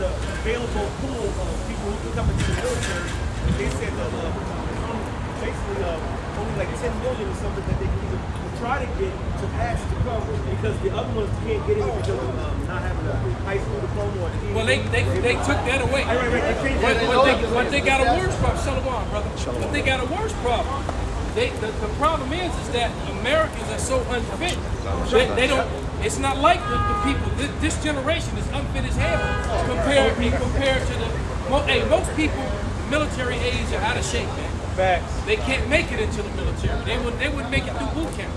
the available pool of people who can come into the military, and they said that basically only like 10 million or something that they can either try to get to pass to come because the other ones can't get in because of not having a high school diploma or well, they took that away. But they got a worse problem. Shalom, brother. But they got a worse problem. The problem is that Americans are so unfit. They don't. It's not like the people. This generation is unfit as hell compared to the. Most people military age are out of shape, man. Facts. They can't make it into the military. They wouldn't make it through boot camp.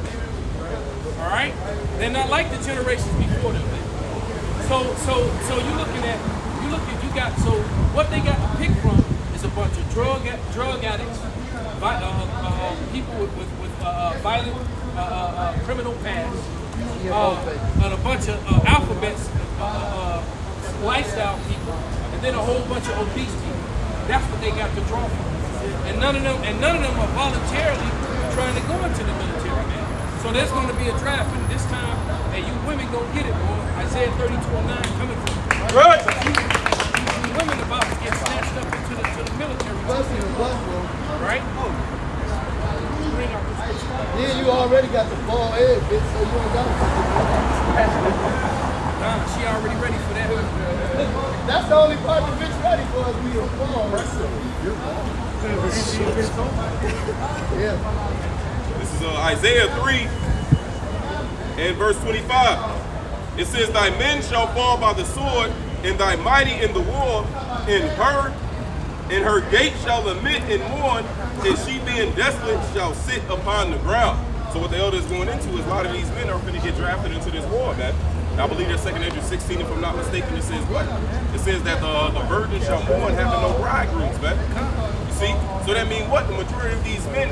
All right, they're not like the generations before them. So you got what they got to pick from is a bunch of drug addicts, people with violent criminal past, and a bunch of alphabets, lifestyle people, and then a whole bunch of obese people. That's what they got to draw from. And none of them are voluntarily trying to go into the military, man. So there's going to be a draft, and this time, hey, you women gonna get it, boy. Isaiah 32:9 coming from you. Right. You women about to get snatched up into the military, right? Yeah, you already got the ball head, bitch, so you don't got it. Nah, she already ready for that. That's the only part the bitch ready for is we a ball. Yeah. This is Isaiah 3 and verse 25. It says, thy men shall fall by the sword, and thy mighty in the war, and her gate shall lament and mourn, and she being desolate shall sit upon the ground. So what the elder is going into is a lot of these men are going to get drafted into this war, man. And I believe that 2 Ezra 16, if I'm not mistaken, it says what? It says that the virgin shall mourn having no bridegrooms, man. See? So that means what? The majority of these men,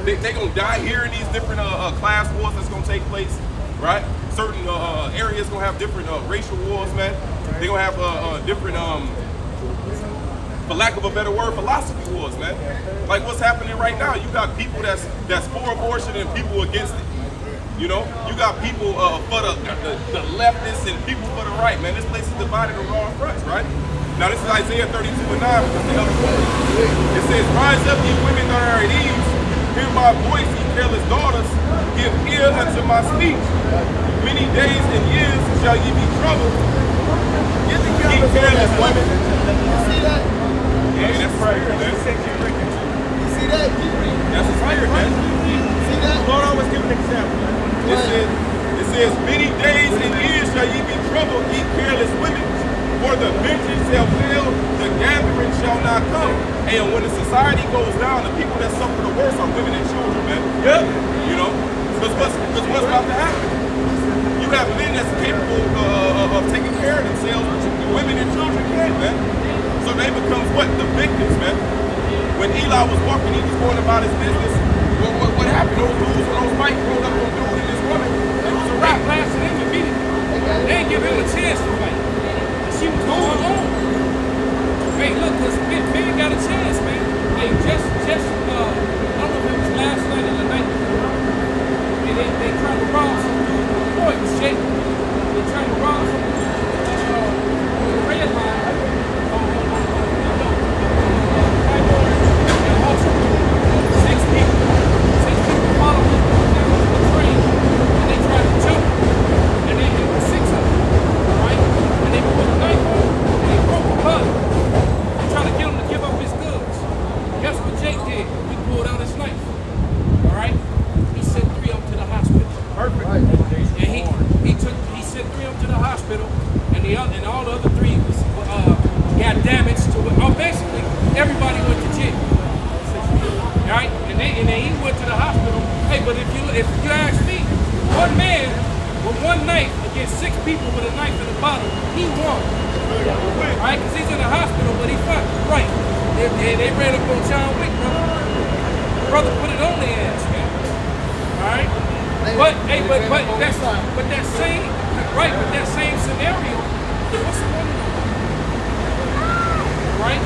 they going to die here in these different class wars that's going to take place, right? Certain areas going to have different racial wars, man. They're going to have different, for lack of a better word, philosophy wars, man. Like what's happening right now, you got people that's for abortion and people against it. You know, you got people for the leftists and people for the right, man. This place is divided on all fronts, right? Now this is Isaiah 32:9, because the other quote. It says, rise up, ye women that are at ease, hear my voice, ye careless daughters, give ear unto my speech. Many days and years shall ye be troubled. Get together, careless women. You see that? Yeah, that's right, man. You see that? That's right, man. See that? Lord always give an example. It says, many days and years shall ye be troubled, ye careless women. For the vengeance shall fail, the gathering shall not come. And when the society goes down, the people that suffer the worst are women and children, man. Yep. You know? Because what's about to happen? You have men that's capable of taking care of themselves, but women and children can't, man. So they become what? The victims, man. When Eli was walking, he was going about his business. What happened? Those dudes, when those mics rolled up on dude and this woman, it was a rap. Blasted him immediately. They didn't give him a chance to fight. She was going on. Hey, look, this man got a chance, man. Hey, just I don't know if it was last night or the night before. And they tried to rob some. Boy, it was Jake. They tried to rob some on the red line. Six people followed him down to the train, and they tried to jump him. And they hit the six of them, right? And they put a knife on him, and they broke the bud. They trying to get him to give up his goods. Guess what Jake did? He pulled out his knife. All right? He sent 3 of them to the hospital. Perfect. And he sent 3 of them to the hospital, and all the other 3 was got damaged to it. Basically, everybody went to jail. All right? And then he went to the hospital. Hey, but if you ask me, one man with one knife against 6 people with a knife in the bottom, he won. All right? Because he's in the hospital, but he fought. Right. They ran up on John Wick, brother. Brother put it on their ass, man. All right? But that same scenario, what's the one? Right?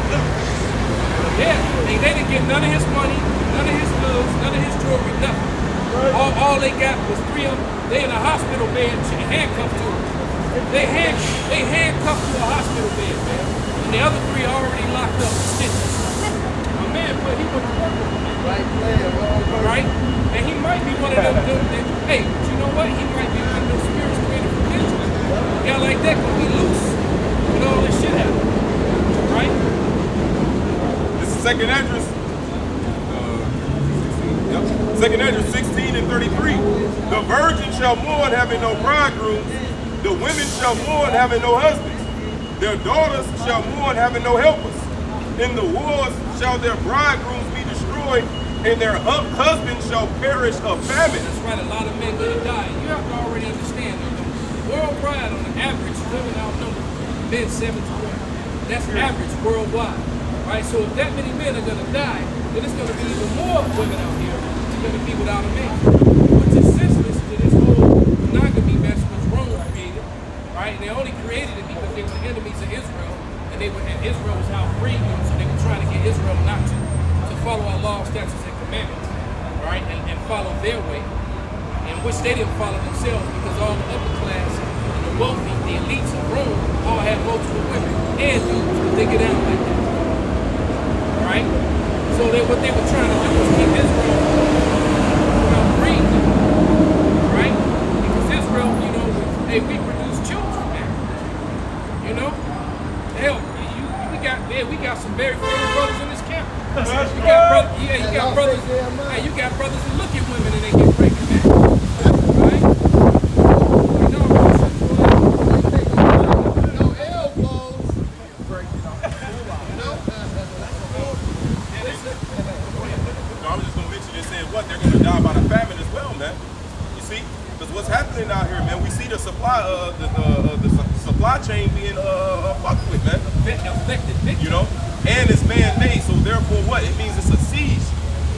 Yeah, they didn't get none of his money, none of his goods, none of his jewelry, nothing. All they got was 3 of them. They in a hospital bed, handcuffed to him. They handcuffed to a hospital bed, man. And the other three are already locked up with stitches. My man, but he went to work with them. Right player, wrong person. Right? And he might be one of them, hey, but you know what? He might be one of those spirits created for vengeance. A guy like that could be loose when all this shit happens. Right? This is Second Esdras. Second Esdras 16 and 33. The virgin shall mourn having no bridegrooms. The women shall mourn having no husbands. Their daughters shall mourn having no helpers. In the wars shall their bridegrooms be destroyed, and their husbands shall perish of famine. That's right, a lot of men gonna die. You have to already understand that worldwide, on the average, women outnumber men 7 to 1. That's average worldwide. Right? So if that many men are gonna die, then it's gonna be even more women out here that's gonna be without a man. Which is senseless to this whole monogamy mess which Rome created. Right? And they only created it because they were enemies of Israel, and Israel was out breeding them, so they were trying to get Israel not to follow our laws, statutes, and commandments, right, and follow their way, in which they didn't follow themselves because all the upper class and the wealthy, the elites of Rome, all had multiple women and dudes because they get down like that, right? So what they were trying to do was keep Israel from breeding, right? Because Israel, hey, we produce children, man, hell, we got some very famous brothers in this camp. You got brothers that look at women and they get pregnant, man. Right? No elbows. I was just gonna mention this, saying what they're gonna die by the famine as well, man. You see, because what's happening out here, man, we see the supply supply chain being fucked with, man. Affected big You know, and it's man-made, so therefore what? It means it's a siege.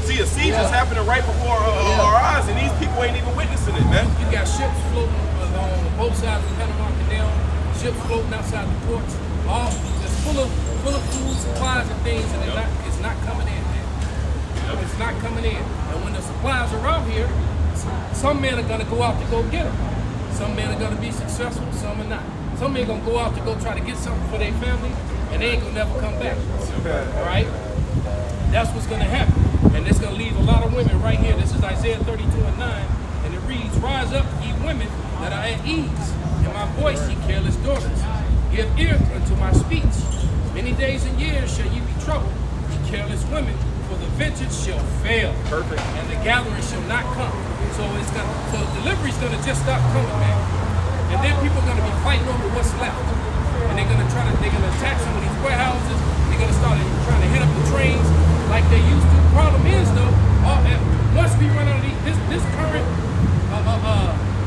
See, a siege is happening right before our eyes, and these people ain't even witnessing it, man. You got ships floating along both sides of the Panama Canal, ships floating outside the ports, all just full of food, supplies, and things, and it's not coming in, man. It's not coming in. And when the supplies are out here, some men are gonna go out to go get them. Some men are gonna be successful, some are not. Some men gonna go out to go try to get something for their family, and they ain't gonna never come back. All right? That's what's gonna happen. And it's gonna leave a lot of women right here. This is Isaiah 32 and 9, and it reads, "Rise up, ye women that are at ease, in my voice, ye careless daughters. Give ear unto my speech. Many days and years shall ye be troubled, ye careless women, for the vengeance shall fail. Perfect. And the gathering shall not come." So delivery's gonna just stop coming, man. And then people are gonna be fighting over what's left. And they're gonna attack some of these warehouses. They're gonna start trying to hit up the trains like they used to. The problem is though, once we run out of this current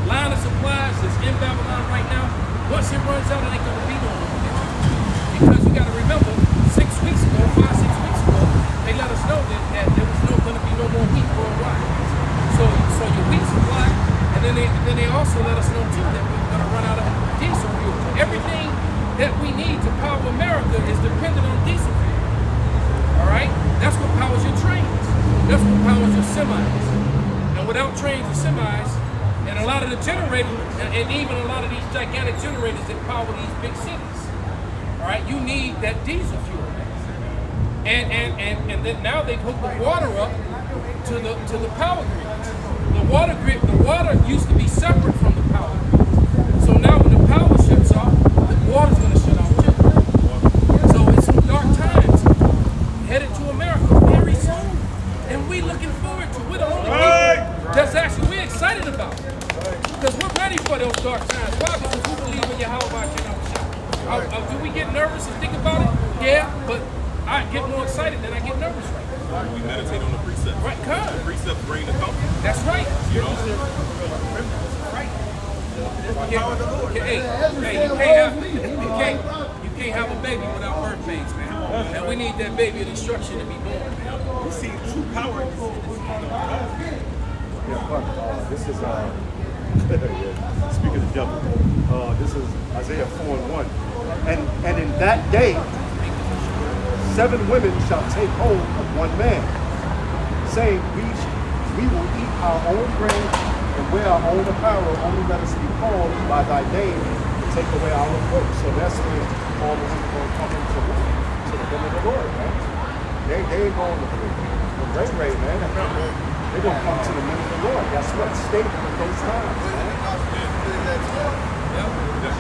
line of supplies that's in Babylon right now, once it runs out, it ain't gonna be no more. Because you gotta remember, 5, 6 weeks ago, they let us know that there was gonna be no more wheat worldwide. So your wheat supply, and then they also let us know too that we're gonna run out of diesel fuel. Everything that we need to power America is dependent on diesel fuel. All right, that's what powers your trains. That's what powers your semis. And without trains and semis, and a lot of the generators, and even a lot of these gigantic generators that power these big cities, all right, you need that diesel fuel. And then now they've hooked the water up to the power grid. The water used to be separate from the power grid. So now when the power shuts off, the water's gonna shut off too. So it's some dark times headed to America very soon. And we looking forward to it. We're the only people that's actually we're excited about it. Because we're ready for those dark times. Why? Because we believe in Yahweh and do we get nervous and think about it? Yeah, but I get more excited than I get nervous right now. We meditate on the precepts. Right, come. The precepts bring the comfort. That's right. You know? Right. You can't have a baby without birth pains, man. And we need that baby of destruction to be born, man. We see true power in this. This is speaking of the devil. This is Isaiah 4 and 1. And in that day, 7 women shall take hold of one man, saying, we will eat our own grain and wear our own apparel, only let us be called by thy name, the take away our reproach. So that's when all the women going to come into to the women of the Lord, man. They ain't going to the Ray, man. They're going to come to the men of the Lord. That's what's stated in those times, man.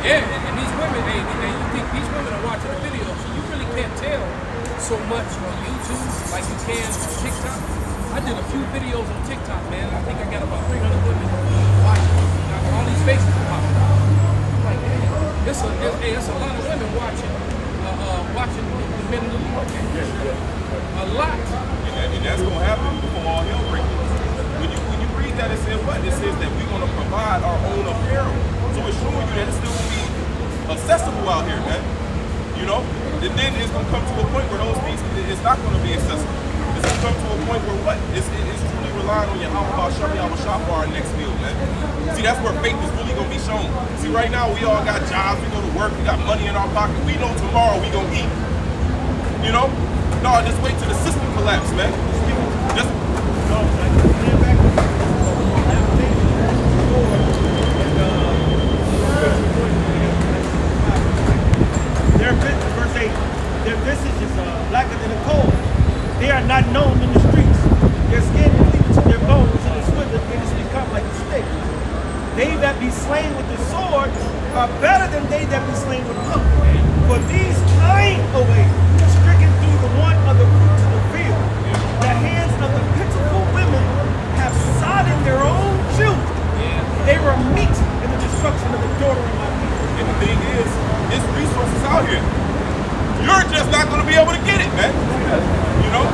Yeah, and these women, and you think these women are watching the video, so you really can't tell so much on YouTube like you can on TikTok. I did a few videos on TikTok, man. I think I got about 300 women watching. All these faces are popping up. I'm like, man, it's a lot of women watching the men of the Lord. A lot. And that's going to happen before all hell breaks loose. When you read that, it says what? It says that we're going to provide our own apparel. So it's showing you that it's still going to be accessible out here, man. You know? And then it's going to come to a point where those things, it's not going to be accessible. It's going to come to a point where what? It's truly relying on your Shah for our next meal, man. See, that's where faith is really going to be shown. See, right now, we all got jobs, we go to work, we got money in our pocket. We know tomorrow we going to eat. You know? No, just wait till the system collapse, man. Just verse 8, their visage is blacker than a coal. They are not known in the streets. Their skin cleaves to their bones, and is withered, and is become like a stick. They that be slain with the sword are better than they that be slain with hunger. For these pine away, stricken through the want of the fruits of the field. The hands of the pitiful women have sodden their own children. They were meat in the destruction of the daughter of my people. And the thing is, it's resources out here. You're just not going to be able to get it, man. You know?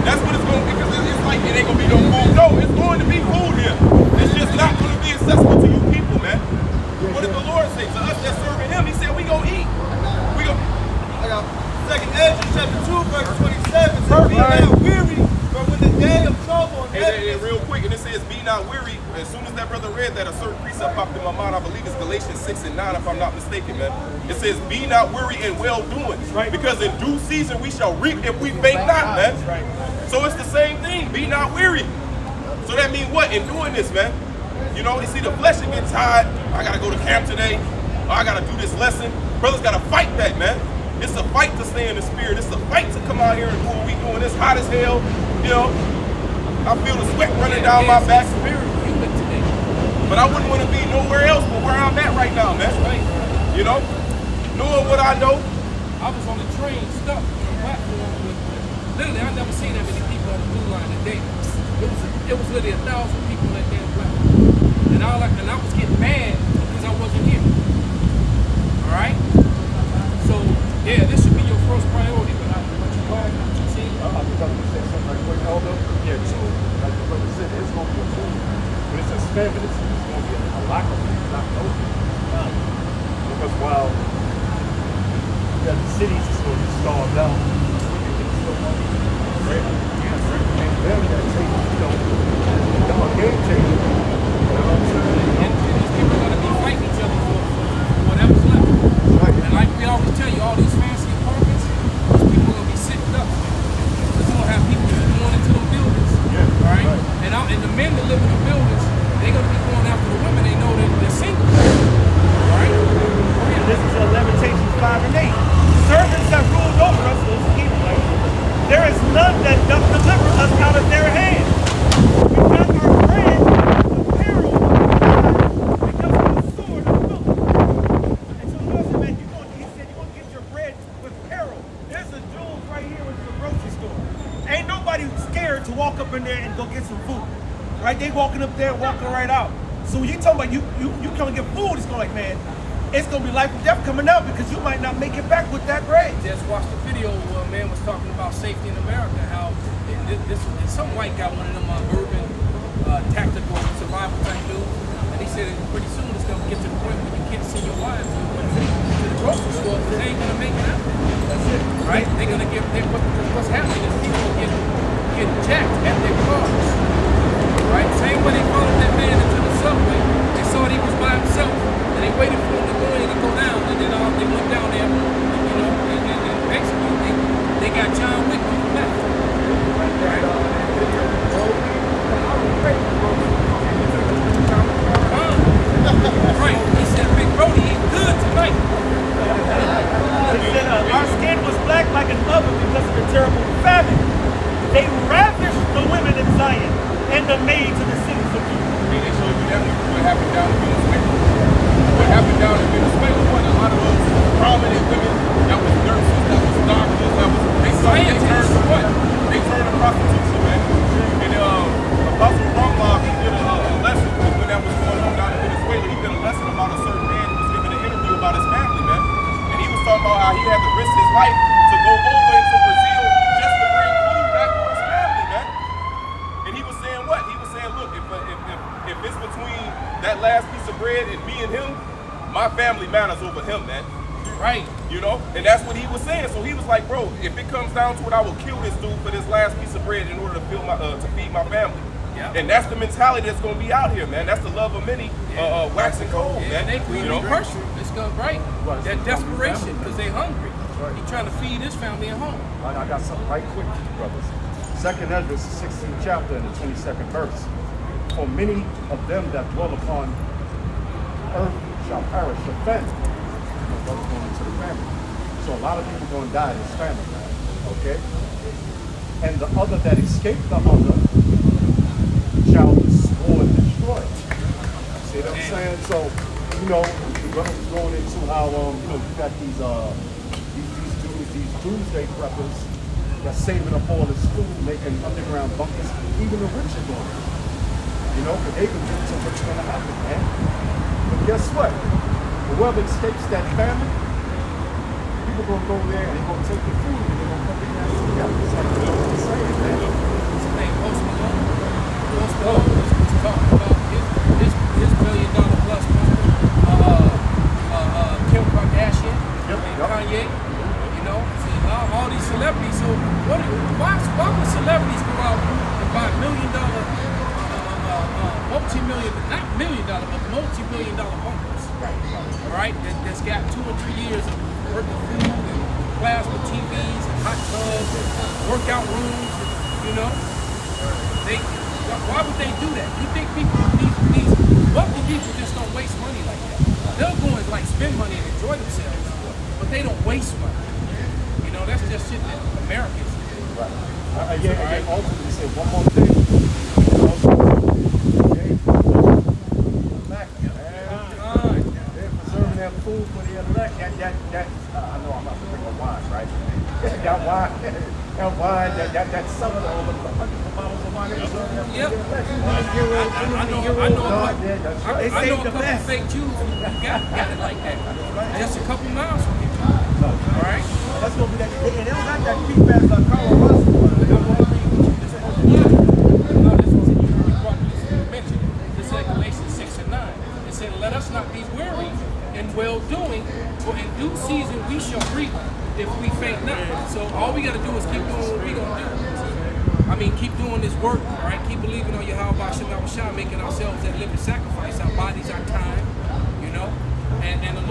That's what it's going to be, because it's like it ain't going to be no food. No, it's going to be food here. It's just not going to be accessible to you people, man. What did the Lord say? To us that's serving him, he said we going to eat. We going I got 2nd Ezra chapter 2, verse 27. Says, be not weary, for when the day of trouble and and real quick, and it says, be not weary. As soon as that brother read that, a certain precept popped in my mind. I believe it's Galatians 6 and 9, if I'm not mistaken, man. It says, be not weary in well-doing. Right. Because in due season we shall reap if we faint not, man. Right. So it's the same thing. Be not weary. So that means what? In doing this, man. You know, you see the flesh will get tired. I got to go to camp today. Or I got to do this lesson. Brothers got to fight that, man. It's a fight to stay in the spirit. It's a fight to come out here and do what we doing. It's hot as hell. You know, I feel the sweat running down my back. But I wouldn't want to be nowhere else but where I'm at right now, man. Right. You know, knowing what I know. I was on the train stuck on a platform with literally I never seen that many people on the blue line a day. It was literally 1,000 people on that damn platform. And I was getting mad because I wasn't here. Alright? So yeah, this should be your first priority, but what you call it, you see? I was going to say something like what Elder. Yeah, two. Like the brother said, it's going to be a two. But it's just famine. It's going to be a lack of things, not no things. Because while the cities is going to be starved out, women can still money. Right? And them that take, them are game changers. You know what I'm saying? And these people are going to be fighting each other for whatever's left. Right. And like we always tell you, all these fancy apartments, these people are going to be sitting up. Because you're going to have people going into the buildings. Yeah. All right? And the men that live in the buildings, they're going to be going after the women. They know that they're single. All right? This is Lamentations 5 and 8. Servants have ruled over us, those Hebrewites. There is none that doth deliver us out of their hand. We got our bread with peril because of the sword of Philip. And so Lord said, man, he said you're going to get your bread with peril. There's a Jules right here in the grocery store. Ain't nobody scared to walk up in there and go get some food. Right? They walking up there, walking right out. So when you talking about you come and get food, it's going like, man, it's going to be life and death coming out because you might not make it back with that bread. Just watched the video where a man was talking about safety in America, how some white guy, one of them urban tactical survival type dudes, and he said pretty soon it's going to get to the point where you can't send your wives to the grocery store because they ain't going to make it out. That's it. Right? They're going to what's happening is people get jacked at their cars. Right? Same way they followed that man into the subway, they saw that he was by himself, and they waited for him to go in and go down, and then they went down there, you know, and basically they got John Wick on the left. Right? He said Big Brody ain't good They ravished the women in Zion and the maids of the cities of Judah. They showed you that what happened down in Venezuela. What happened down in Venezuela was a lot of those prominent women that was nurses, that was doctors, that was they turned to what? They turned to prostitution, man. And Apostle Ramlah, he did a lesson when that was going on down in Venezuela. He did a lesson about a certain man who was giving an interview about his family, man. And he was talking about how he had to risk his life to go over into Brazil just to bring food back for his family, man. And he was saying what? He was saying, look, if it's between that last piece of bread and me and him, my family matters over him, man. Right. You know? And that's what he was saying. So he was like, bro, if it comes down to it, I will kill this dude for this last piece of bread in order to feed my family. Yeah. And that's the mentality that's going to be out here, man. That's the love of many, waxing cold, man. They person. It's going right. That desperation because they hungry. He trying to feed his family at home. I got something right quick to you, brothers. 2nd Ezra, 16th chapter, and the 22nd verse. For many of them that dwell upon earth shall perish of famine. Brothers going into the family. So a lot of people going to die in this family, man. Okay? And the other that escape the hunger shall destroy. See what I'm saying? So, you know, the brother was going into how, you got these dudes, these doomsday preppers that's saving up all this food, making underground bunkers. Even the rich are doing it. You know, but they can do so what's going to happen, man. But guess what? Whoever escapes that famine, people going to go there and they're going to take the food and they're going to put it down together. It's like, you know what I'm saying, man? What's his name? Post Malone. Post Malone was talking about his $1 billion plus company. Kim Kardashian, Kanye. You know, all these celebrities. So why would celebrities go out and buy $1 million, not $1 million, but multi-million dollar bunkers? All right, that's got 2 or 3 years of worth of food and plasma TVs and hot tubs and workout rooms. You know, why would they do that? You think these wealthy people just don't waste money like that? They'll go and like spend money and enjoy themselves, but they don't waste money. You know, that's just shit that Americans do. Right. Again, ultimately say one more thing. They're preserving their food for the elect. I know I'm about to bring a wine, right? That wine, that summer, over 100 bottles of wine. Yep. I know a couple of fake Jews who got it like that. Just a couple miles from here. All right? That's going to be that. And they don't got that cheap ass Carl Russell. This is Galatians 6 and 9. It said, let us not be weary in well-doing, for in due season we shall reap if we faint not. So all we got to do is keep doing what we going to do. I mean, keep doing this work, all right? Keep believing on Yahweh Shah, making ourselves that living sacrifice, our bodies, our time, you know? And the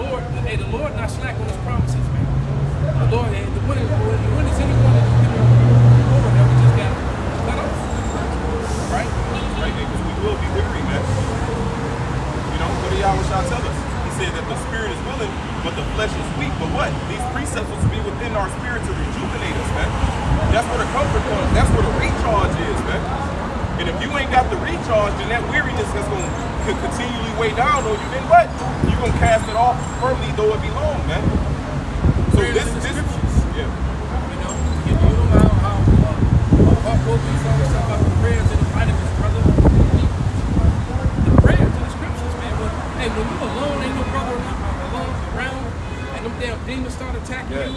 Lord not slack on his promises, man. The Lord, and when is anyone that can do over that we just got cut off? Right? Right, because we will be weary, man. You know, what did Yahweh Shah tell us? He said that the spirit is willing, but the flesh is weak. But what? These precepts will be within our spirit to rejuvenate us, man. That's where the comfort comes. That's where the recharge is, man. And if you ain't got the recharge, then that weariness is going to continually weigh down on you. Then what? You're going to cast it off firmly, though it be long, man. So this, yeah. You know how both these songs talk about the prayers and the vitamins, brother. The prayers and the scriptures, man. But hey, when you alone, ain't no brother alone around, and them damn demons start attacking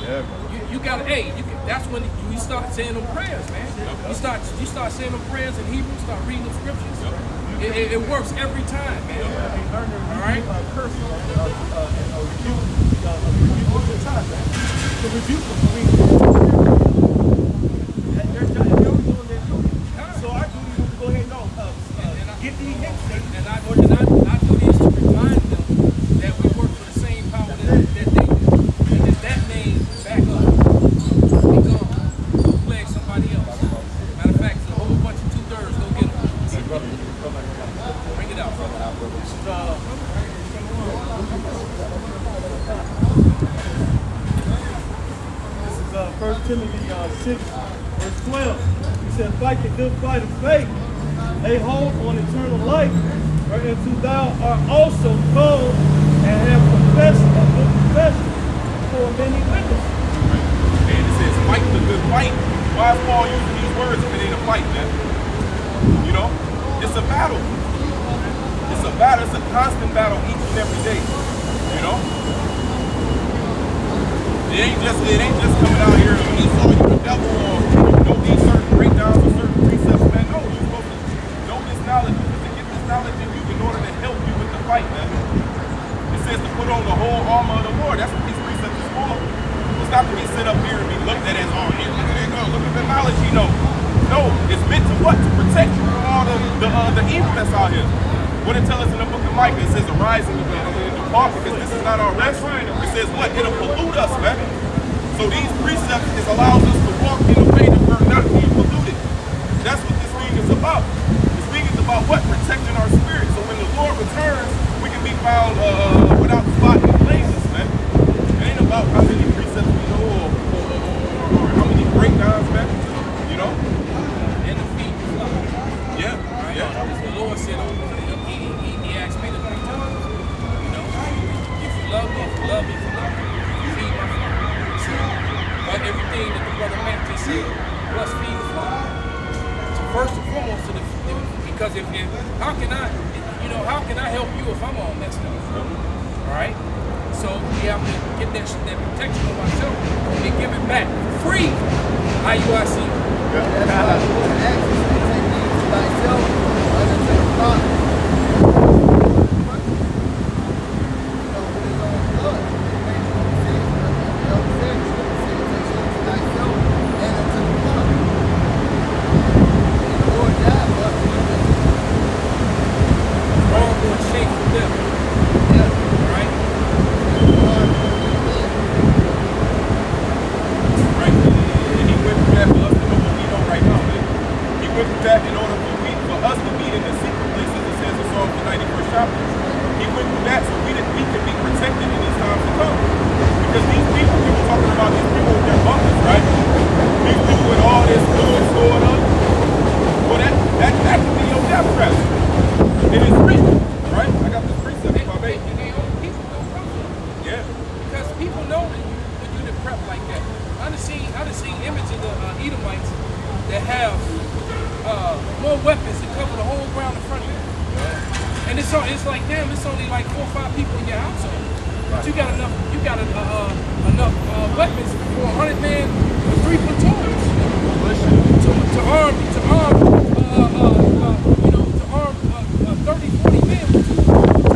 you gotta, that's when you start saying them prayers, man. You start saying them prayers in Hebrew, start reading the scriptures. It works every time, man. All right? To rebuke them. So our duty is to go ahead and get these hits, and I do this to remind them that we work for the same power that they do. And if that name back up, be gone. Go play somebody else. Matter of fact, there's a whole bunch of 2/3. Go get them. Bring it out, brother. This is 1 Timothy 6, verse 12. said, fight the good fight of faith. Lay hold on eternal life, whereunto thou art also called and have confessed a good confession for many witnesses. And it says, fight the good fight. Why is Paul using these words if it ain't a fight, man? You know? It's a battle. It's a battle. It's a constant battle each and every day. You know? It ain't just coming out here and he saw you the devil or you know these certain breakdowns or certain precepts, man. No, you're supposed to know this knowledge to get this knowledge in you in order to help you with the fight, man. It says to put on the whole armor of the Lord. That's what these precepts is for. It's not to be sit up here and be looked at as, oh, here, look at it go, look at the knowledge you know. No, it's meant to what? To protect you from all the evil that's out here. What it tells us in the book of Micah, it says arise and depart because this is not our rest. It says what? It'll pollute us, man. So these precepts is allows us to walk in a way that we're not being polluted. That's what this thing is about. This thing is about what? Protecting our spirit. So when the Lord returns, we can be found without spot and blameless, man. It ain't about how many precepts we know or how many breakdowns, man. You know? And the feet the flock. Yeah, Right? yeah. The Lord said, he asked me to 3 times. You know, if you love me, feed my flock. So, but everything that the brother Matt just said, plus feed the flock. So first and foremost, because how can I help you if I'm all messed up? All right. So we have to get that protection of ourselves and give it back free. IUIC. That's why the Lord asks us to take these to thyself unto the Father. It's like, damn, it's only like 4 or 5 people in your household. But you got enough weapons for 100 men with 3 platoons to arm 30, 40 men with 2 weapons.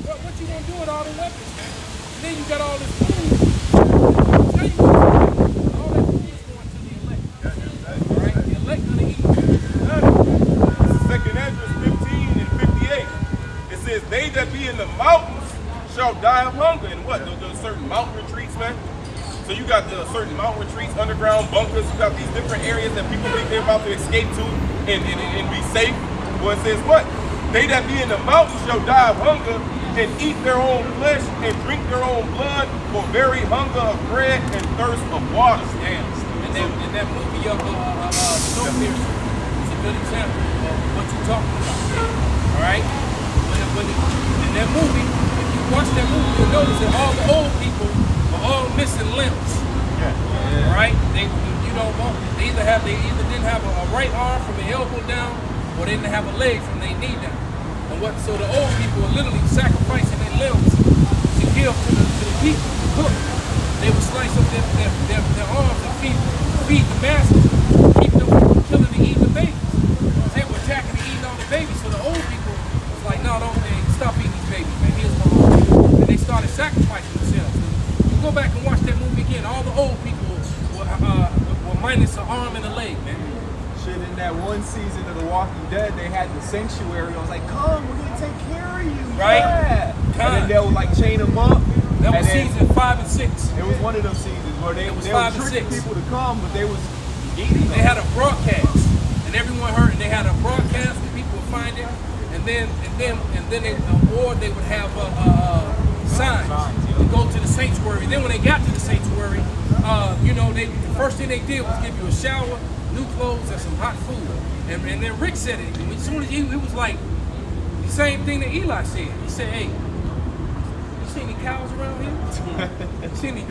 What you gonna do with all the weapons, man? And then you got all this food. I'll tell you what, all that food is going to the elect. All right, the elect gonna eat. Second Ezra 15 and 58. It says, they that be in the mountains shall die of hunger. And what? Those certain mountain retreats, man. So you got the certain mountain retreats, underground bunkers. You got these different areas that people think they're about to escape to and be safe. Well, it says what? They that be in the mountains shall die of hunger and eat their own flesh and drink their own blood for very hunger of bread and thirst of water. Damn. And that movie of Snowpiercer is a good example of what you're talking about. All right? In that movie, if you watch that movie, you'll notice that all the old people are all missing limbs. All right? They either didn't have a right arm from the elbow down, or they didn't have a leg from their knee down. So the old people were literally sacrificing their limbs to give to the people to cook. They would slice up their arms and feed the masses, keep them from killing and eating the babies. They were attacking and eating all the babies. So the old people was like, no, don't stop eating these babies, man. Here's my arm. And they started sacrificing themselves. You go back and watch that movie again. All the old people were minus an arm and a leg, man. In that one season of The Walking Dead, they had the sanctuary. I was like, come, we're gonna take care of you. Right? Yeah. And then they would like chain them up. That was season 5 and 6. It was one of those seasons where they would trick people to come, but they was eating them. They had a broadcast, and everyone heard, and they had a broadcast where people would find it, and then they would have signs to go to the sanctuary. Then when they got to the sanctuary, the first thing they did was give you a shower, new clothes, and some hot food. And then Rick said it. And as soon as he was like, the same thing that Eli said. He said, hey, you see any cows around here? You see any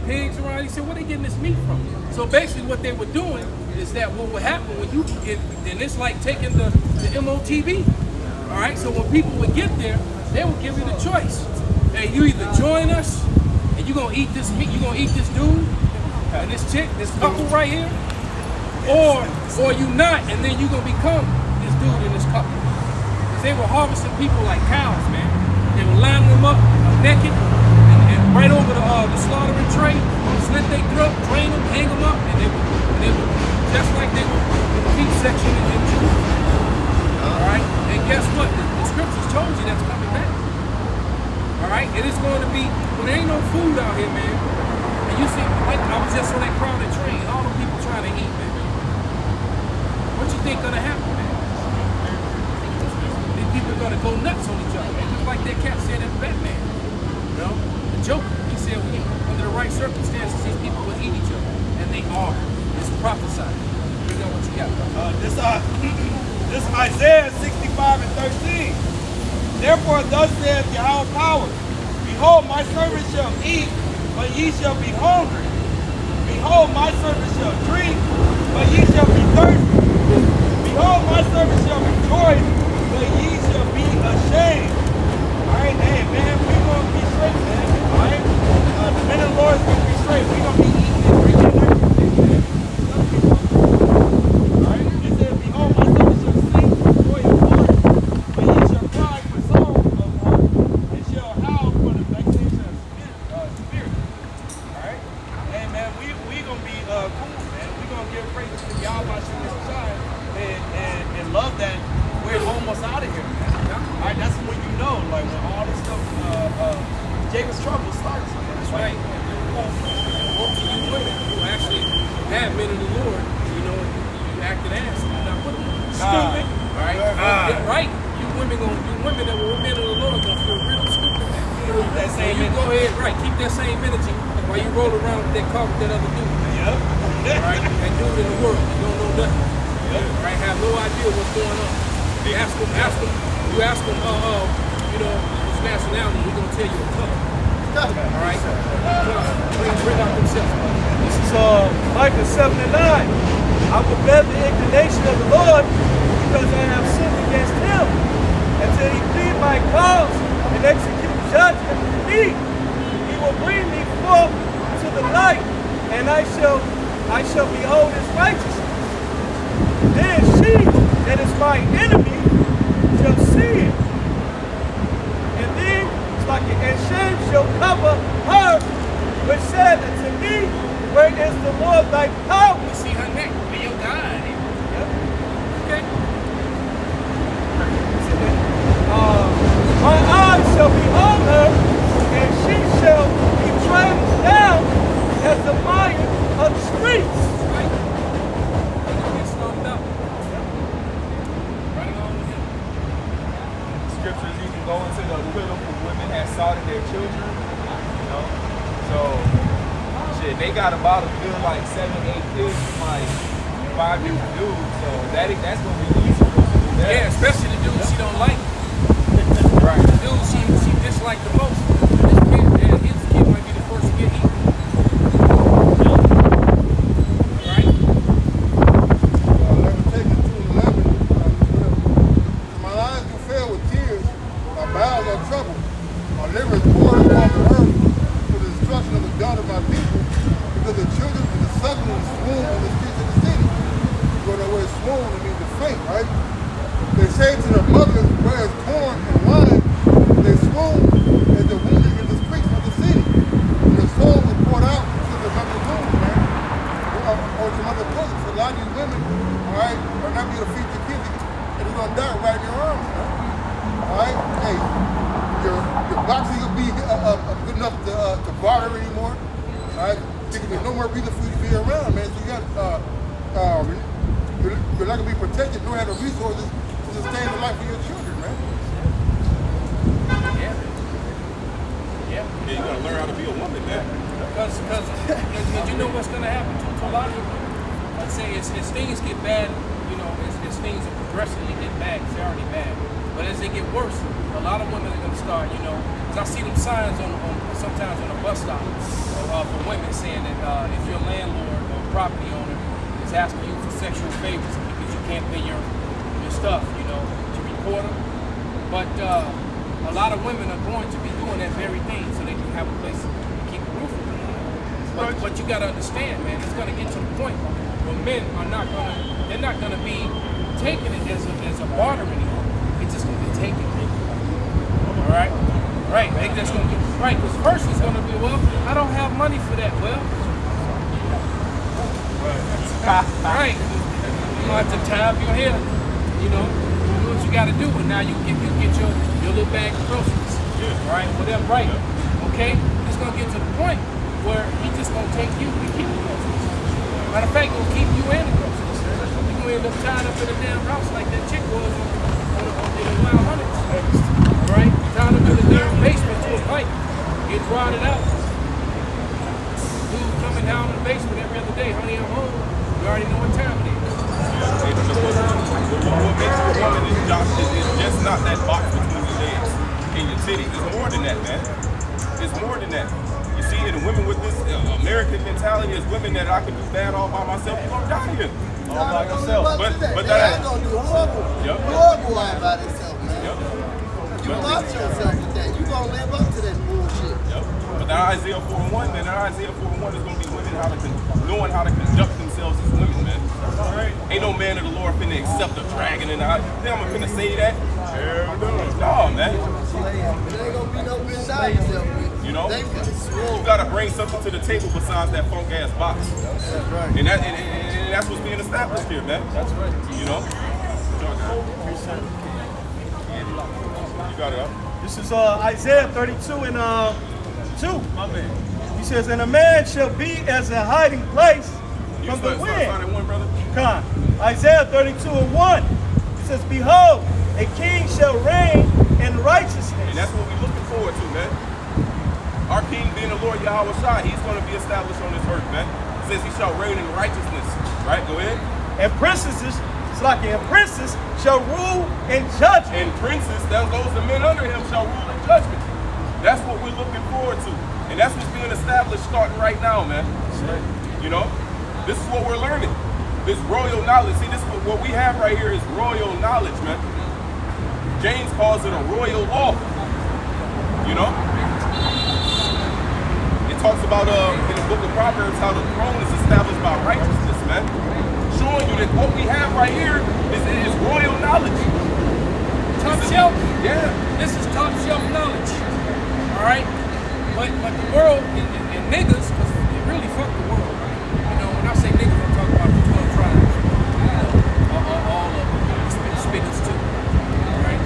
pigs around? He said, where they getting this meat from? So basically what they were doing is that what would happen when you get, then it's like taking the MOTB. All right, so when people would get there, they would give you the choice. Hey, you either join us and you're gonna eat this meat, you're gonna eat this dude and this chick, this couple right here, or you not, and then you're gonna become this dude and this couple. Because they were harvesting people like cows, man. They were lining them up naked and right over the slaughtering tray, slit their throat, drain them, hang them up, and they would just like they were in the meat section in Jews. All right, and guess what? The scriptures told you that's coming back. All right, it is going to be, when there ain't no food out here, man. And you see, like I was just on that crowded train, all the people trying to eat, man. What you think gonna happen, man? These people are gonna go nuts on each other, man. Just like that cat said in Batman. You know, the Joker. He said, under the right circumstances, these people will eat each other, and they are. It's prophesied. Bring on what you got, bro. This Isaiah 65 and 13. Therefore thus saith Yahweh power, behold, my servant shall eat, but ye shall be hungry. Behold, my servant shall drink, but ye shall be thirsty. Behold, my servant shall rejoice, but ye shall be ashamed. Alright, hey man, we're gonna be straight, man. Alright? The men of the Lord is gonna be straight. We're gonna be eating and drinking everything, man. Alright? It says, behold, my servant shall sing for joy and glory, but ye shall cry for sorrow of heart, and shall howl for the vexation of spirit. Alright? Hey man, we gonna be cool, man. We gonna give praise to Yahweh and love that we're almost out of here, man. Alright, that's when you know, like when all this stuff, Jacob's trouble starts. That's right. Most of you women who actually have men of the Lord, you know, you acted ass, you're not with them. Stupid. Right? Right? You women that were men of the Lord gonna feel real stupid. That same You go ahead, right, keep that same energy while you roll around with that car with that other dude. Yep. Right? That dude in the world, you don't know nothing. Right? Have no idea what's going on. You ask him, you know, his nationality, he's gonna tell you a color. All right? Bring out himself. This is Micah 7 and 9. I will bear the indignation of the Lord because I have sinned against him, until he plead my cause and execute judgment for me. He will bring me forth to the light, and I shall behold his righteousness. Then she that is my enemy shall see it. And then and shame shall cover her, which said unto me, where is the Lord thy power? You see her neck, where your God is. Yep. Okay? My eyes shall behold her, and she shall be trampled down as the mire of the streets. Right? Get slumped up. Right along with him. Scriptures, you can go into the widow who women had slaughtered their children, you know. So, shit, they got about a good like 7, 8 kids from like 5 different dudes. So that's gonna be easy for them to do that. Yeah, especially the dude she don't like. Right. The dude she disliked the most. His kid might be the first to get eaten. Right? Lamentations 2:11. My eyes do fail with tears, my bowels are troubled. My liver is poured upon the earth for the destruction of the daughter of my people, because the children of the suckling swoon in the streets of the city. You go that word swoon, it means to faint, right? They say to their mothers, where is corn and wine? They swoon as the wounded in the streets of the city. And the soul is poured out to the mother's womb, man. Or to mother's bosom. So a lot of these women, all right, are not going to feed your kids, and you're going to die right in your arms, man. All right? Hey, your boxing will be good enough to barter anymore. All right? There can be no more reason for you to be around, man. So you got, you're not going to be protected, nor have the resources to sustain the life of your children, man. Yeah. Yeah, you gotta learn how to be a woman, man. Because you know what's going to happen to a lot of people. Let's say as things get bad, you know, as things are progressively get bad, it's already bad. But as they get worse, a lot of women are going to start, you know, because I see them signs on sometimes on a bus stop for women saying that if your landlord or property owner is asking you for sexual favors because you can't pay your stuff, you know, to report them. But a lot of women are going to be doing that very thing so they can have a place to keep a roof over their head. But you got to understand, man, it's going to get to the point where men are not going to, they're not going to be taking it as a barter anymore. It's just going to be taken. All right? Right, they just going to be, right, because first it's going to be, well, I don't have money for that. Well, right. You don't have to tie up your hair, you know, do what you got to do, and now you get your little bag of groceries, right, whatever, right, okay? It's going to get to the point where he's just going to take you and keep the groceries. Matter of fact, he'll keep you and the groceries. You're going to end up tied up in a damn house like that chick was on the Wild Hunters, all right? Tied up in the damn basement to a pipe, gets rotted out. Dude coming down in the basement every other day, honey, I'm home. You already know what time it is. What makes you a woman is just not that box between your legs and your titties. It's more than that, man. It's more than that. You see, and women with this American mentality is women that I can do bad all by myself. You're gonna die here. All by yourself. But they ain't gonna do horrible. Yep. Horrible all by themselves, man. Yep. You lost yourself with that. You gonna live up to that bullshit. Yep. But that Isaiah 4:1, man, that Isaiah 4:1 is gonna be women knowing how to conduct themselves as women, man. All right. Ain't no man of the Lord finna accept a dragon in the house. Think I'm finna say that? No, man. There ain't gonna be no bitch out yourself with. You know, They you gotta bring something to the table besides that funk ass box. That's right. And that's what's being established here, man. That's right. You know? You got it up. This is Isaiah 32 and 2, my man. He says, and a man shall be as a hiding place You from the start wind. at one, brother. Con. Isaiah 32 and 1. It says, behold, a king shall reign in righteousness. And that's what we're looking forward to, man. Our king being the Lord Yahweh Shai, he's going to be established on this earth, man. It says he shall reign in righteousness. Right? Go ahead. And princesses, it's like a princess shall rule in judgment. And princes, those the men under him, shall rule in judgment. That's what we're looking forward to. And that's what's being established starting right now, man. You know? This is what we're learning. This royal knowledge. See, this is what we have right here is royal knowledge, man. James calls it a royal law. You know? It talks about in the book of Proverbs how the throne is established by righteousness, man. Showing you that what we have right here is royal knowledge. Top shelf. Yeah. This is top shelf knowledge. All right? But the world and niggas, because it really fucked the world. You know, when I say niggas, I'm talking about the 12 tribes. You know, all of them. Spiggers too. All right?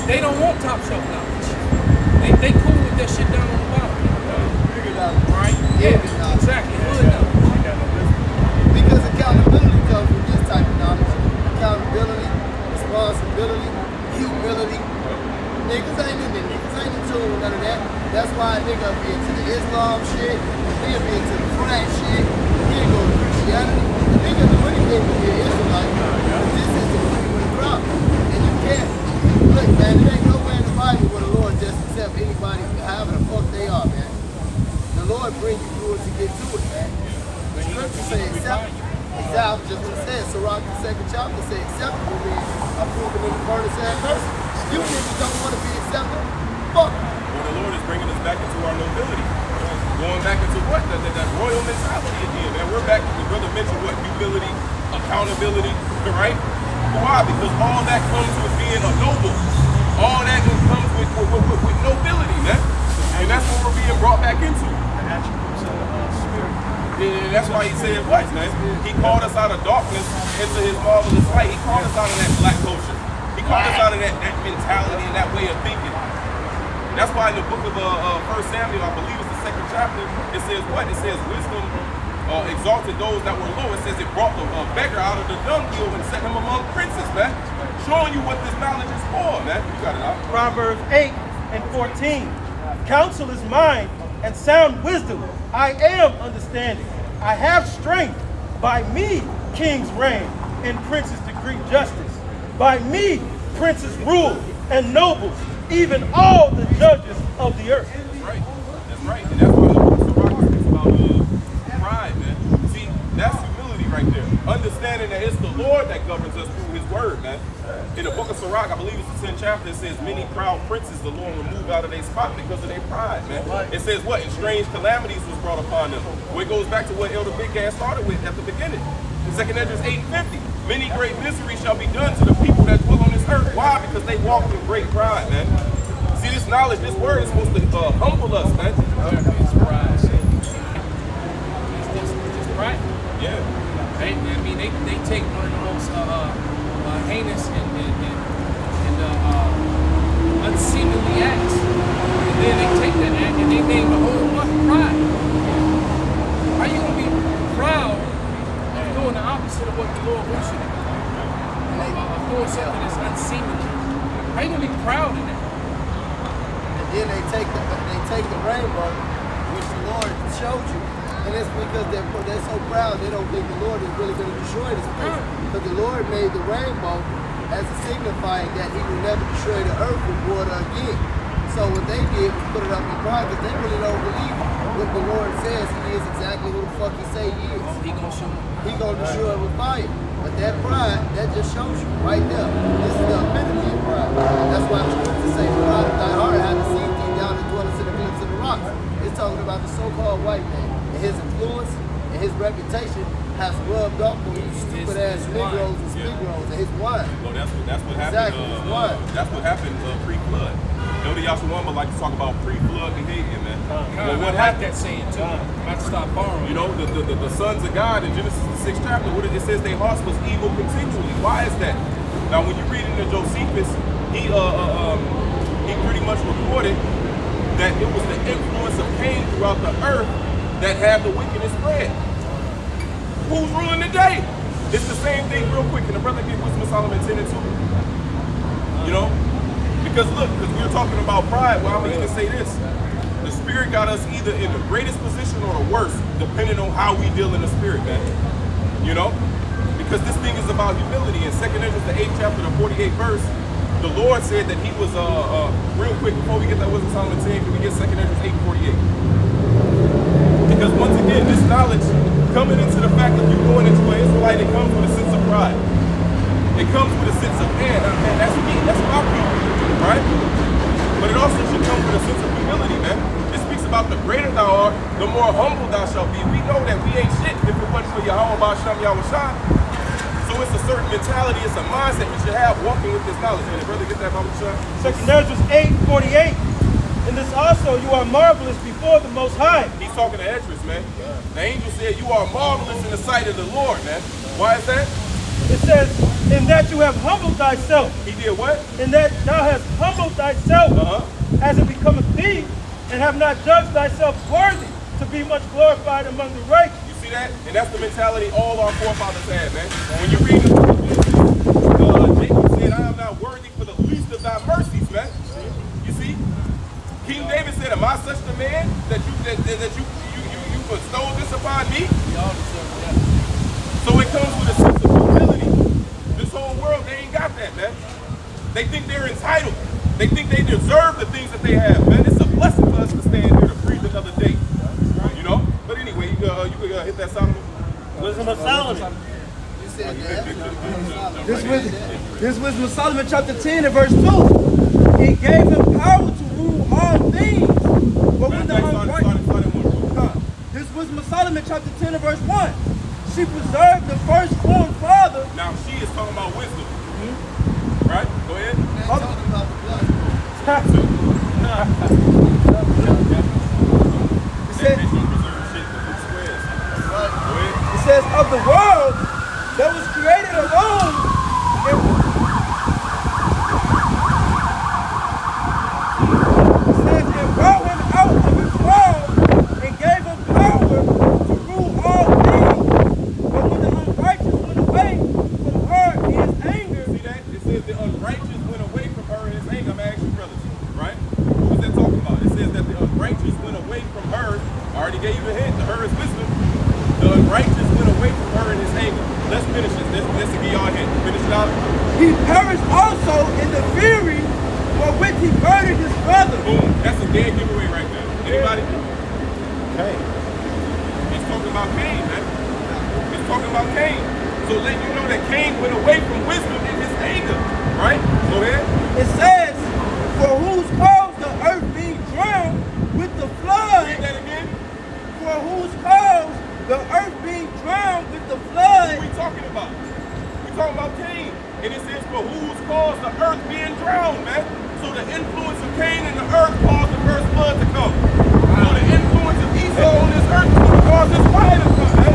They don't want top shelf knowledge. They cool with that shit down on the bottom. Right? Yeah, exactly. Hood knowledge. Because accountability comes with this type of knowledge. Accountability, responsibility, humility. Niggas ain't in there. Niggas ain't in tune with none of that. That's why a nigga be into the Islam shit. Nigga be into the frat shit. He ain't go to Christianity. The nigga do anything to be an Israelite. This is the money with the crop. And you can't. Look, man, there ain't nowhere in the Bible where the Lord just accept anybody, however the fuck they are, man. The Lord bring you through it to get to it, man. The scripture say accept. Exactly, just what it says. Sirach, the 2nd chapter, say acceptable means approving in the furnace and person. You niggas don't want to be accepted. Fuck. Well, the Lord is bringing us back into our nobility. Going back into what? That royal mentality again, man. We're back, the brother mentioned what? Humility, accountability, right? Why? Because all that comes with being a noble. All that comes with nobility, man. And that's what we're being brought back into. The attributes of the spirit. Yeah, that's why he said what, man? He called us out of darkness into his marvelous light. He called us out of that black culture. He called us out of that mentality and that way of thinking. That's why in the book of 1 Samuel, I believe it's the 2nd chapter, it says what? It says wisdom exalted those that were low. It says it brought the beggar out of the dunghill and set him among princes, man. Showing you what this knowledge is for, man. You got it out. Proverbs 8 and 14. Counsel is mine, and sound wisdom. I am understanding. I have strength. By me, kings reign and princes decree justice. By me, princes rule and nobles, even all the judges of the earth. That's right. That's right. And that's why the book of Sirach speaks about pride, man. See, that's humility right there. Understanding that it's the Lord that governs us through his word, man. In the book of Sirach, I believe it's the 10th chapter, it says, many proud princes the Lord removed out of their spot because of their pride, man. It says what? And strange calamities was brought upon them. Well, it goes back to what Elder Big Gas started with at the beginning. In 2nd Esdras 8:50. Many great miseries shall be done to the people that dwell on this earth. Why? Because they walk in great pride, man. See, this knowledge, this word is supposed to humble us, man. It's pride. It's just pride. Yeah. I mean, they take one of the most heinous and unseemly acts, and then they take that act and they name the whole month pride. How you gonna be proud of doing the opposite of what the Lord wants you to do? Of doing something that's unseemly. How you gonna be proud of that? And then they take the rainbow, which the Lord showed you, and it's because they're so proud they don't think the Lord is really going to destroy this place. But the Lord made the rainbow as a signifying that he will never destroy the earth with water again. So what they did was put it up in pride because they really don't believe what the Lord says he is exactly who the fuck he say he is. He gonna show them. He gonna destroy it with fire. But that pride, that just shows you right there. This is the epitome of pride. That's why the scriptures say, pride of thy heart had deceived thee down and dwellest in the cliffs of the rocks. It's talking about the so-called white man. And his influence and his reputation has rubbed off on these stupid ass Negroes and Negroes and his wine. Well, that's what happened. Exactly, his wine. That's what happened pre-flood. Elder Yashawamba like to talk about pre-flood behavior, man. Well, what I like happened? that saying too. I'm about to start borrowing. You know, the sons of God in Genesis the 6th chapter, what it says their hearts was evil continually. Why is that? Now, when you read into Josephus, he pretty much recorded that it was the influence of Cain throughout the earth that had the wickedness spread. Who's ruling today? It's the same thing real quick. Can the brother get Wisdom of Solomon 10 and 2? You know? Because look, because we were talking about pride, well, I'm going to even say this. The Spirit got us either in the greatest position or the worst, depending on how we deal in the Spirit, man. You know? Because this thing is about humility. In 2nd Esdras, the 8th chapter, the 48th verse, the Lord said that he was, real quick, before we get that Wisdom of Solomon 10, can we get 2nd Esdras 8:48? Because once again, this knowledge, coming into the fact of you going into an Israelite, it comes with a sense of pride. It comes with a sense of, man, that's me, that's my people, right? But it also should come with a sense of humility, man. It speaks about the greater thou art, the more humble thou shalt be. We know that we ain't shit if it wasn't for Yahweh Ba'Shem Yahushua. So it's a certain mentality, it's a mindset we should have walking with this knowledge. Man, brother, get that Baruch. 2nd Esdras 8:48. And this also, you are marvelous before the Most High. He's talking to Esdras, man. The angel said, you are marvelous in the sight of the Lord, man. Why is that? It says, in that you have humbled thyself. He did what? In that thou hast humbled thyself, as it becometh thee, and have not judged thyself worthy to be much glorified among the righteous. You see that? And that's the mentality all our forefathers had, man. When you read the book, Jacob said, I am not worthy for the least of thy mercies, man. You see? King David said, am I such a man that you bestow this upon me? So it comes with a sense of humility. This whole world, they ain't got that, man. They think they're entitled. They think they deserve the things that they have, man. It's a blessing for us to stand here to breathe another day. You know? But anyway, you could hit that Solomon. Wisdom of Solomon. You said that. This Wisdom of Solomon chapter 10 and verse 2. He gave him power to rule all things. But when the This Wisdom of Solomon chapter 10 and verse 1. She preserved the firstborn father. Now she is talking about wisdom. Right? Go ahead. They talking about the blood. It says of the world that was created alone. It says and brought him out of his world and gave him power to rule all things. But when the unrighteous went away from her in his anger. See that? It says the unrighteous went away from her in his anger. I'm asking you, brothers, right? What was that talking about? It says that the unrighteous went away away from her. I already gave you a hint. The her is wisdom. The righteous went away from her in his anger. Let's finish this. This will be y'all hint. Finish it out. He perished also in the fury for which he murdered his brother. Boom. That's a dead giveaway right there. Anybody? Okay. He's talking about Cain, man. He's talking about Cain. So let you know that Cain went away from wisdom in his anger. Right? Go ahead. It says, for whose cause the earth being drowned with the flood, Read that again. for whose cause the earth being drowned with the flood, What we talking about? We talking about Cain. And it says for whose cause the earth being drowned, man. So the influence of Cain in the earth caused the first flood to come. So the influence of Esau on this earth is going to cause this fire to come, man.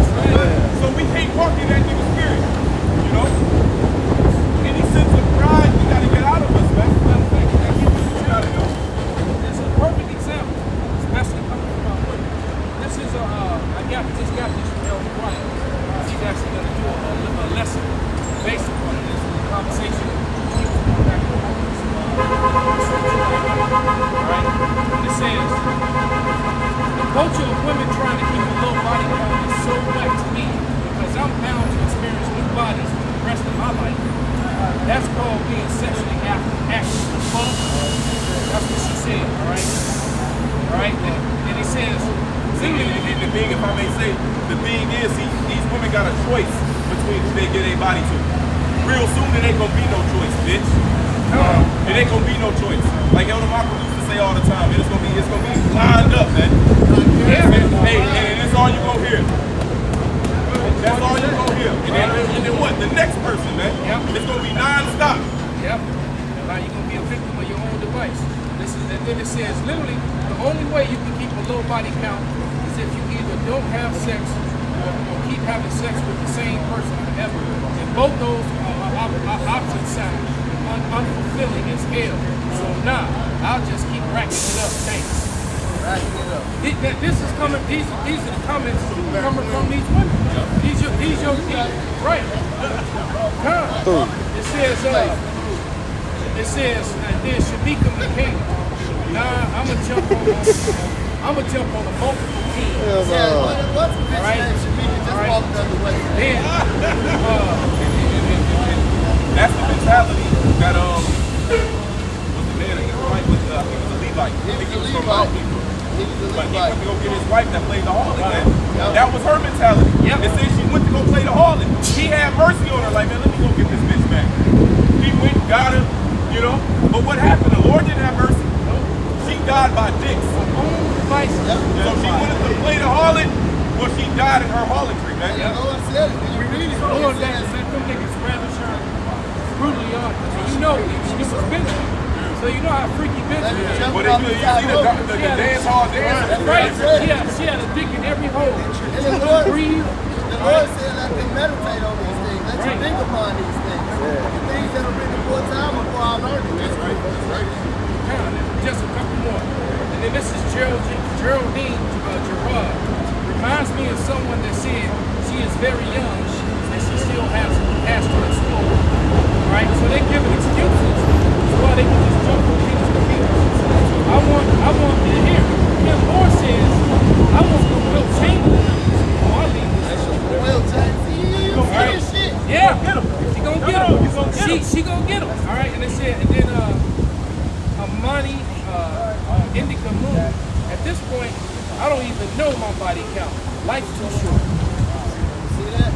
So we can't walk in that nigga spirit. You know? Any sense of pride we got to get out of us, man. You gotta know. It's a perfect example, especially coming from our women. This is I just got this from Elder White. He's actually going to do a lesson based upon it. This is a conversation between back and forth. Alright? And it says, the culture of women trying to keep a low body count is so wet to me because I'm bound to experience new bodies for the rest of my life. That's called being sexually active. That's what she said, alright? Alright? And he says, And the thing, if I may say, the thing is, these women got a choice between who they give their body to. Real soon, it ain't gonna be no choice, bitch. It ain't gonna be no choice. Like Elder Michael used to say all the time, it's gonna be lined up, man. Hey, and it's all you gonna hear. That's all you gonna hear. And then what? The next person, man. It's gonna be non-stop. yep. Now you're gonna be a victim of your own device. And then it says, literally, the only way you can keep a low body count is if you either don't have sex or keep having sex with the same person forever. And both those are opposite sides, unfulfilling as hell. So nah, I'll just keep racking it up. Thanks. This is coming. These are the comments coming from these women. These right. It says, and then Shamika McCain. Nah, I'ma jump on a multiple team. What's the bitch Right. name? Shamika just walked the other way. Then That's the mentality that what's the man? He was right with I think it was a Levite. I think he was from Mount Hebrew. He was a But he Levite. went to go get his wife that played the harlot, man. That was her mentality. Yep. It said she went to go play the harlot. He had mercy on her, like, man, let me go get this bitch back. He went, got her, you know. But what happened? The Lord didn't have mercy. She died by dicks. So she wanted to play the harlot, well, she died in her harlotry, man. The Lord said it. When you read it, Lord, it that says, them niggas ravish her brutally on. You know, she was Benjamin. So you know how freaky Benjamin is. But you see the dance hall dance. That's right. She had a dick in every hole. and the Lord, Breathe. the Lord said, let them meditate on these things. Let you think upon these things. The things that are written before time before I learned it. That's right. Just a couple more. And then this is Geraldine Gerard. Reminds me of someone that said she is very young and she still has to explore. Right? So they give excuses so why they can just jump from penis to penis. I want to hear. Kim Moore says, I want the Will Chamberlain before I leave this. Will James, you Right? this shit. Yeah, she gonna get him. She gonna get him. All right, and they said, and then Amani Indica Moon. At this point, I don't even know my body count. Life's too short. See that?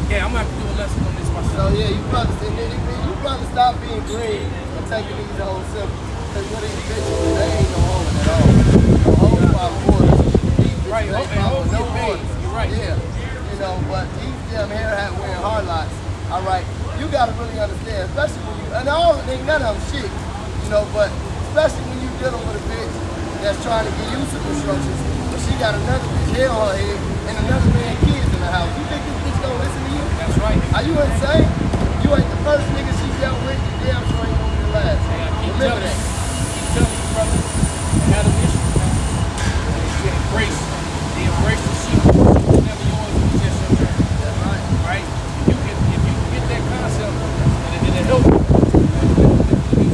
Yeah, I'm gonna have to do a lesson on this So myself. yeah, you brothers stop being green and taking these hoes simple. Because what these bitches, they ain't no hoeing at all. No hoes by orders. These bitches Right, ain't and following hoes no get paid. orders. You're right. Yeah, you know, but these damn hair hat wearing hard locks. All right, you gotta really understand, especially when you, and all ain't none of them shit, you know, but especially when you dealing with a bitch that's trying to get used to instructions, but she got another bitch hair on her head and another man kids in the house. You think this bitch gonna listen to you? That's right. Are you insane? You ain't the first nigga she dealt with, you damn sure ain't gonna be the last. Remember that. Keep telling you, brother. I had an issue. You embrace the sheep. It's never yours, it's just your turn. That's right. Right? If you can get that concept, it'll help you.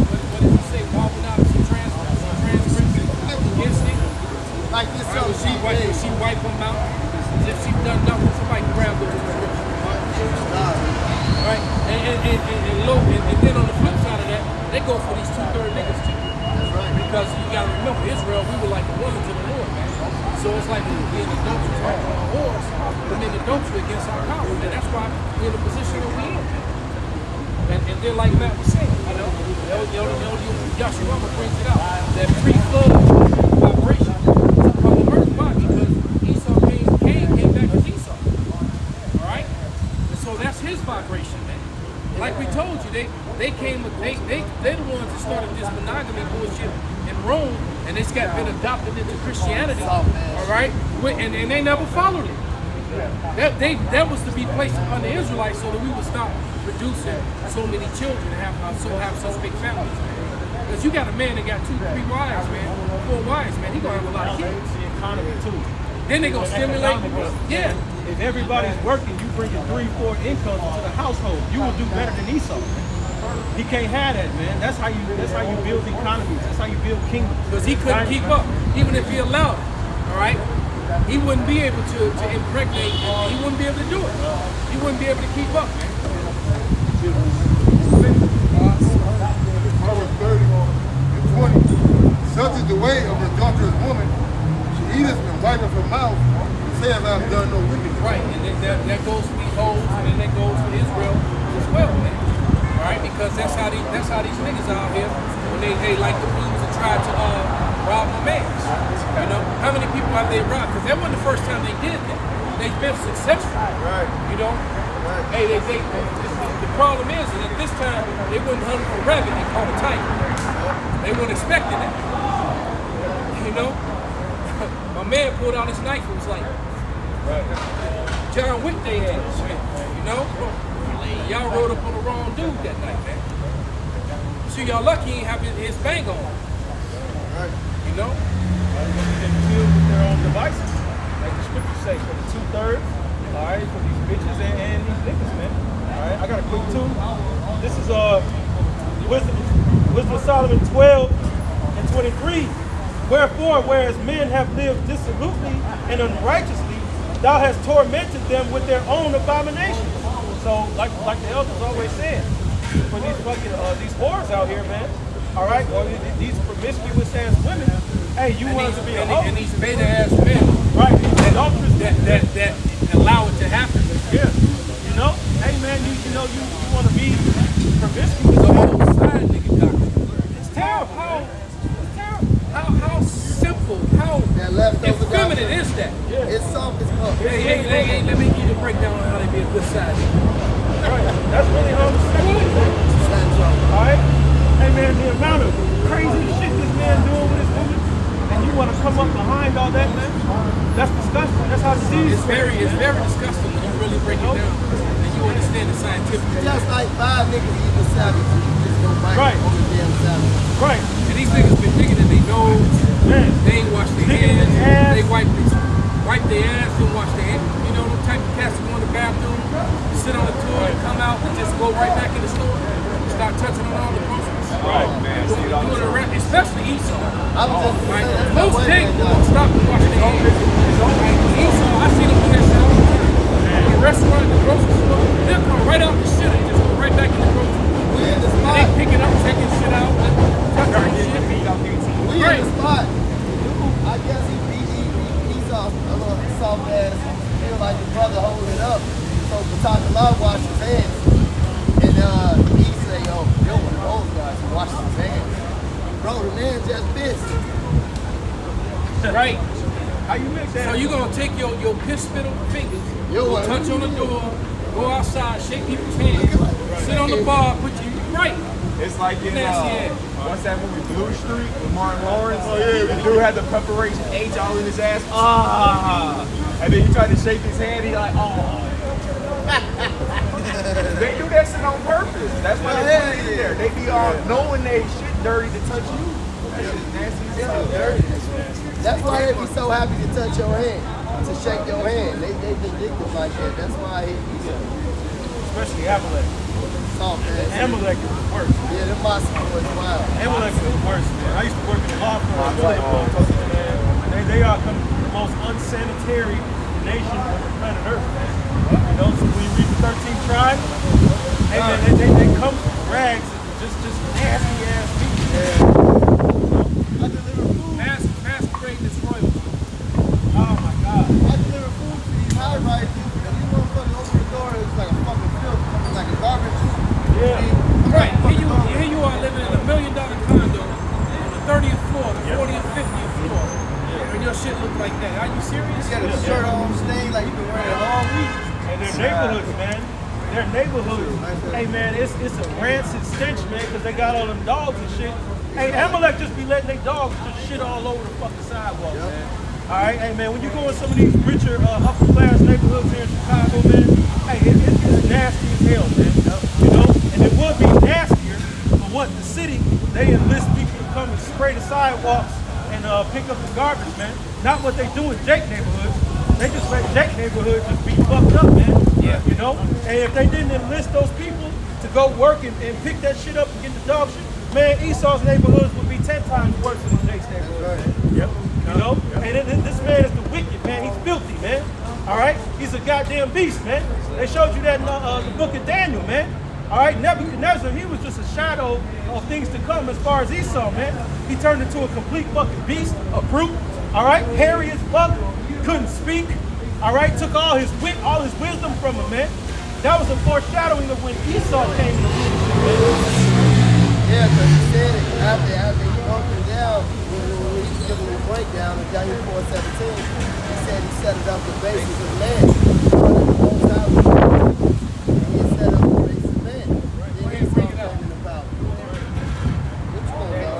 What did you say? Walking out some transcripts against it? Like this something When she wipe them out, as if she done nothing, somebody grab those prescriptions. Right? And then on the flip side of that, they go for these 2/3 niggas too. That's right. Because you gotta remember, Israel, we were like a woman to the Lord, man. So it's like we were being adulterous on our whores, committing adultery against our power. And that's why we're in the position that we're in. And then like Matt was saying, you know, Yahshua brings it out, that pre-flood vibration from the earth. Why? Because Esau came back as Esau. Alright? And so that's his vibration, man. Like we told you, they're the ones that started this monogamy bullshit in Rome, and it's been adopted into Christianity. Alright? And they never followed it. That was to be placed upon the Israelites so that we would stop producing so many children and have such big families. Because you got a man that got 2, 3 wives, man, 4 wives, man, he gonna have a lot of kids. The economy too. Then they gonna stimulate. Yeah. If everybody's working, you bring your 3, 4 incomes into the household. You will do better than Esau. He can't have that, man. That's how you build economies. That's how you build kingdoms. Because he couldn't keep up, even if he allowed it. All right. He wouldn't be able to impregnate. He wouldn't be able to do it. He wouldn't be able to keep up, man. Proverbs 30 and 20. Such is the way of an adulterous woman. She eateth and wipeth her mouth and saith, I have done no wickedness. Right, and then that goes for these hoes, and then that goes for Israel as well, man. All right, because that's how these niggas out here when they like the blues and try to rob my mans. You know, how many people have they robbed? Because that wasn't the first time they did that. They've been successful. Right. You know, hey, the problem is that at this time they wouldn't hunt for rabbit, they caught a tiger. They weren't expecting that. You know, my man pulled out his knife and was like, John Wick they ass, you know? Y'all rode up on the wrong dude that night, man. So y'all lucky he ain't have his bang on. You know? They kill with their own devices. Like the scriptures say, for the 2/3, all right, for these bitches and these niggas, man. All right, I got a quick 2. This is Wisdom of Solomon 12 and 23. Wherefore, whereas men have lived dissolutely and unrighteously, thou hast tormented them with their own abominations. So, like the elders always said, for these fucking these whores out here, man. All right, or these promiscuous ass women. Hey, you want to be a hoe? And these beta ass men, Right, adulterous that allow it to happen. yeah. You know, hey man, you know you want to be promiscuous. The whole side nigga doctrine. It's terrible. How simple, how That leftover effeminate doctrine. is that? It's soft as fuck. Hey, let me give you a breakdown on how to be a good side nigga. Right, that's really homosexual. Alright? Hey man, the amount of crazy shit this man doing with his woman, and you want to come up behind all that, man? That's disgusting. That's how disease It's very disgusting when you really break it down and you understand the scientific. Just like 5 niggas eating the salad, you just go bite Right. on the damn salad. Right. And these niggas been digging in their nose, Man. they ain't wash their Digging in hands, their ass. they wipe their ass, don't wash their hands. You know, them type of cats that go in the bathroom, sit on the toilet, come out and just go right back in the store, start touching on all the groceries. Right, man. See it all the time. Especially Esau. I was just Right? saying, that's Most my things way, won't stop and wash their hands. Like Esau, I see them do that shit all the time. In the restaurant, the grocery store, they'll come right out the shit and just go right back in the grocery store. We in the And they spot. pick it up, taking shit out, and touching shit. We in Right. the spot. I guess he saw a little soft ass. Feel like the brother holding it up. So Patakallah washed his hands. And he say, yo, you're one of those guys who washes his hands. Bro, the man just pissed. Right. How you mix that? So you gonna take your piss spittle fingers, Yo, go what? touch on the door, go outside, shake people's hands, sit on the bar, put you right. It's like in Nasty ass. what's that movie, Blue Street with Martin Lawrence? Oh yeah, the dude had the preparation H all in his ass. And then you try to shake his hand, he like, They do that shit on purpose. That's why they put it in there. They be all knowing they shit dirty to touch you. That shit nasty as hell. That's why they be so happy to touch your hand, to shake your hand. They vindictive like that. That's why he's Especially Amalek. soft ass. Amalek is the worst. Yeah, them Mossy boys wild. Amalek is the worst, man. I used to work in the law firm. Man. They are coming. most unsanitary nation on the planet Earth, man. You know, so when you read the 13 tribes, hey man, they come from rags and just nasty ass people. I deliver food. Masquerade this royalty. Oh my God. I deliver food to these high rises, and these motherfuckers open the door, it's like a fucking filth, coming like a garbage. Yeah. Right. Here you are living in $1 million condo on the 30th floor, the 40th, 50th floor. And your shit look like that. Are you serious? You got a shirt on stained like you've been wearing it all week. And their neighborhoods, man. Their neighborhoods. Hey man, it's a rancid stench, man, because they got all them dogs and shit. Hey, Amalek just be letting their dogs just shit all over the fucking sidewalk, man. Alright, hey man, when you go in some of these richer, upper class neighborhoods here in Chicago, man, hey, it's nasty as hell, man. You know? And it would be nastier for what the city, they enlist people to come and spray the sidewalks and pick up the garbage, man. Not what they do in Jake neighborhoods. They just let Jake neighborhood just be fucked up, man. Yeah. You know? And if they didn't enlist those people to go work and pick that shit up and get the dog shit, man, Esau's neighborhoods would be 10 times worse than Jake's neighborhood, man. Yep. You know? And this man is the wicked, man. He's filthy, man. All right? He's a goddamn beast, man. They showed you that in the book of Daniel, man. All right? Nebuchadnezzar, he was just a shadow of things to come as far as Esau, man. He turned into a complete fucking beast, a brute. All right? Hairy as fuck, couldn't speak. All right? Took all his wisdom from him, man. That was a foreshadowing of when Esau came into leadership, man. Yeah, because he said it after he broke him down, when he was giving the breakdown in Daniel 4:17, he said he set it up the basis of man. Running the whole time with him. And he set up the basis of man. Then Esau came in the power. What you going on?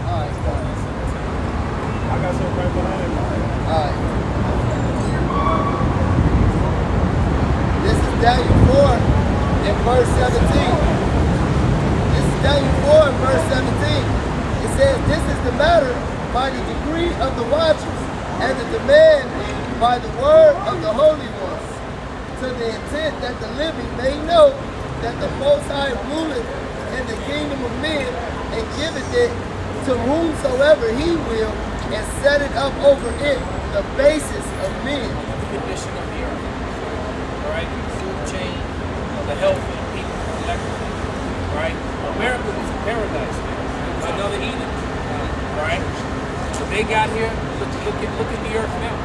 All right, guys. I got something right behind it. All right. This is Daniel 4 in verse 17. Daniel 4 and verse 17, it says, this is the matter by the decree of the watchers and the demand by the word of the holy ones, to the intent that the living may know that the Most High ruleth in the kingdom of men and giveth it to whomsoever he will and set it up over it the basis of men. The condition of the earth. All right? The food chain, the health of the people, collectively. Right? America was a paradise, man. It was another Eden. Right? So they got here. Look at the earth now.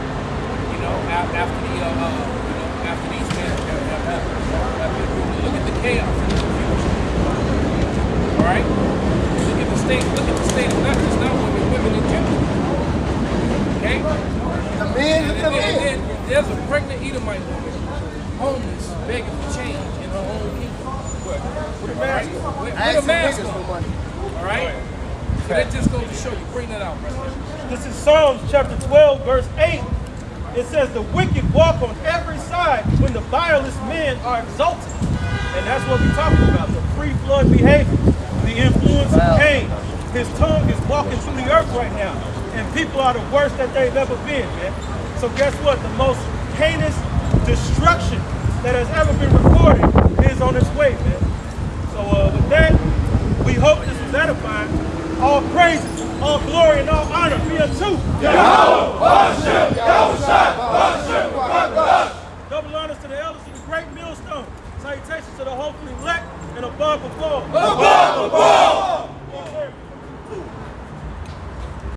You know, after these men have been ruled. Look at the chaos and the confusion. All right? Look at the state of not just now women in general. Okay? The men and the men. And there's a pregnant Edomite woman, homeless, begging for change in her own kingdom. With a mask. With a mask on. All right? So that just goes to show you. Bring that out, brother. This is Psalms chapter 12, verse 8. It says, the wicked walk on every side when the vilest men are exalted. And that's what we're talking about, the free flood behavior, the influence of Cain. His tongue is walking through the earth right now. And people are the worst that they've ever been, man. So guess what? The most heinous destruction that has ever been recorded is on its way, man. So with that, we hope this was edifying. All praises, all glory, and all honor be unto double honors to the elders of the great millstone. Salutations to the hopefully elect and above before.